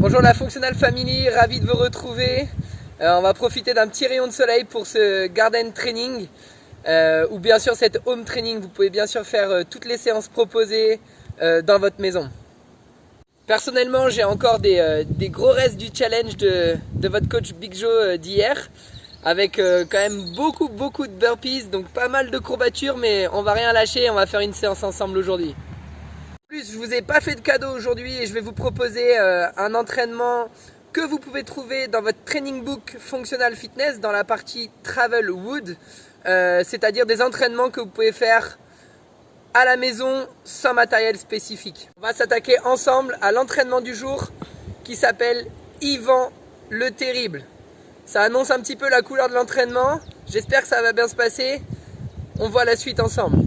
Bonjour la Functional Family, ravi de vous retrouver. On va profiter d'un petit rayon de soleil pour ce garden training ou bien sûr cette home training. Vous pouvez bien sûr faire toutes les séances proposées dans votre maison. Personnellement, j'ai encore des gros restes du challenge de votre coach Big Joe d'hier, avec quand même beaucoup de burpees, donc pas mal de courbatures, mais on va rien lâcher, on va faire une séance ensemble aujourd'hui. En plus, je vous ai pas fait de cadeau aujourd'hui et je vais vous proposer un entraînement que vous pouvez trouver dans votre training book Functional Fitness dans la partie Travel Wood, c'est-à-dire des entraînements que vous pouvez faire à la maison sans matériel spécifique. On va s'attaquer ensemble à l'entraînement du jour qui s'appelle Ivan le Terrible. Ça annonce un petit peu la couleur de l'entraînement, j'espère que ça va bien se passer. On voit la suite ensemble.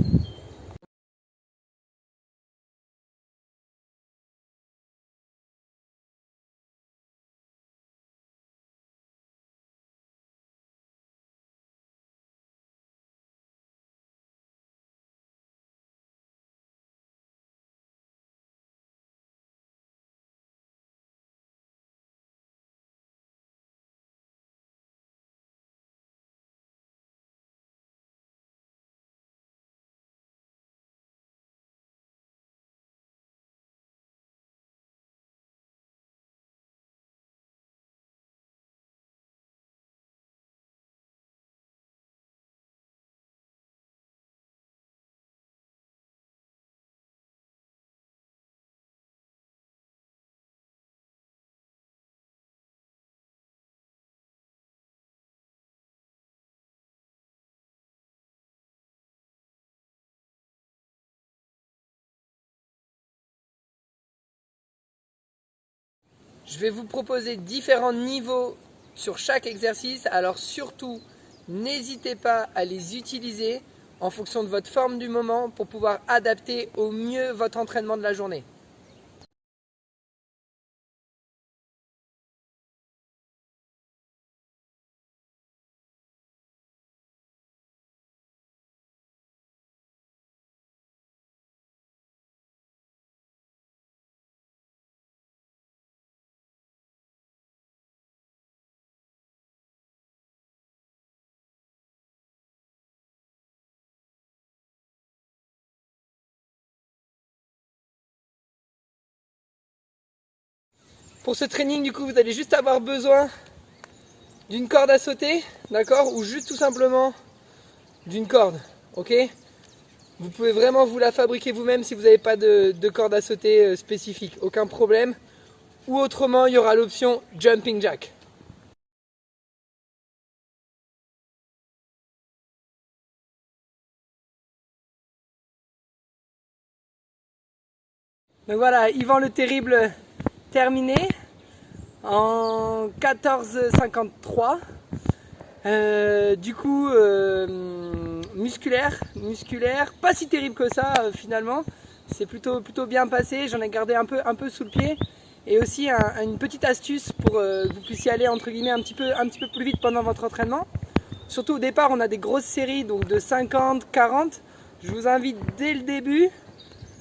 Je vais vous proposer différents niveaux sur chaque exercice, alors surtout n'hésitez pas à les utiliser en fonction de votre forme du moment pour pouvoir adapter au mieux votre entraînement de la journée. Pour ce training, du coup, vous allez juste avoir besoin d'une corde à sauter, d'accord, ou juste tout simplement d'une corde, ok. Vous pouvez vraiment vous la fabriquer vous-même si vous n'avez pas de corde à sauter spécifique, aucun problème. Ou autrement, il y aura l'option Jumping Jack. Donc voilà, Ivan le Terrible terminé en 14,53. Du coup, musculaire, pas si terrible que ça finalement. C'est plutôt bien passé. J'en ai gardé un peu sous le pied. Et aussi une petite astuce pour que vous puissiez aller entre guillemets un petit peu plus vite pendant votre entraînement. Surtout au départ, on a des grosses séries donc de 50, 40. Je vous invite dès le début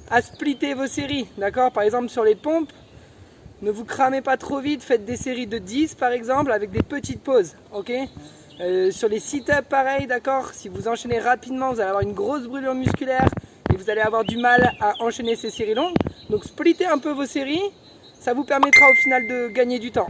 à splitter vos séries, d'accord. Par exemple sur les pompes, ne vous cramez pas trop vite, faites des séries de 10 par exemple avec des petites pauses, ok. Sur les sit-ups pareil, d'accord. Si vous enchaînez rapidement, vous allez avoir une grosse brûlure musculaire et vous allez avoir du mal à enchaîner ces séries longues. Donc splittez un peu vos séries, ça vous permettra au final de gagner du temps.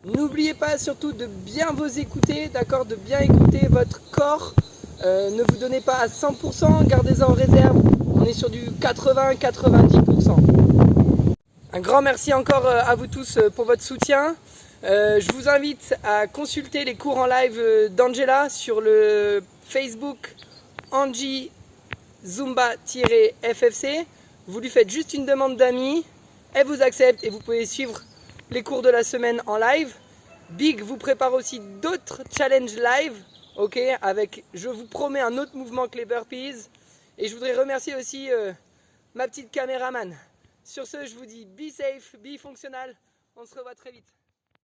N'oubliez pas surtout de bien vous écouter, d'accord, de bien écouter votre corps. Ne vous donnez pas à 100%, gardez-en en réserve. On est sur du 80-90%. Un grand merci encore à vous tous pour votre soutien. Je vous invite à consulter les cours en live d'Angela sur le Facebook Angie Zumba-FFC. Vous lui faites juste une demande d'amis, elle vous accepte et vous pouvez suivre les cours de la semaine en live. Big vous prépare aussi d'autres challenges live, ok, avec, je vous promets, un autre mouvement que les burpees. Et je voudrais remercier aussi ma petite caméraman. Sur ce, je vous dis be safe, be fonctionnal. On se revoit très vite.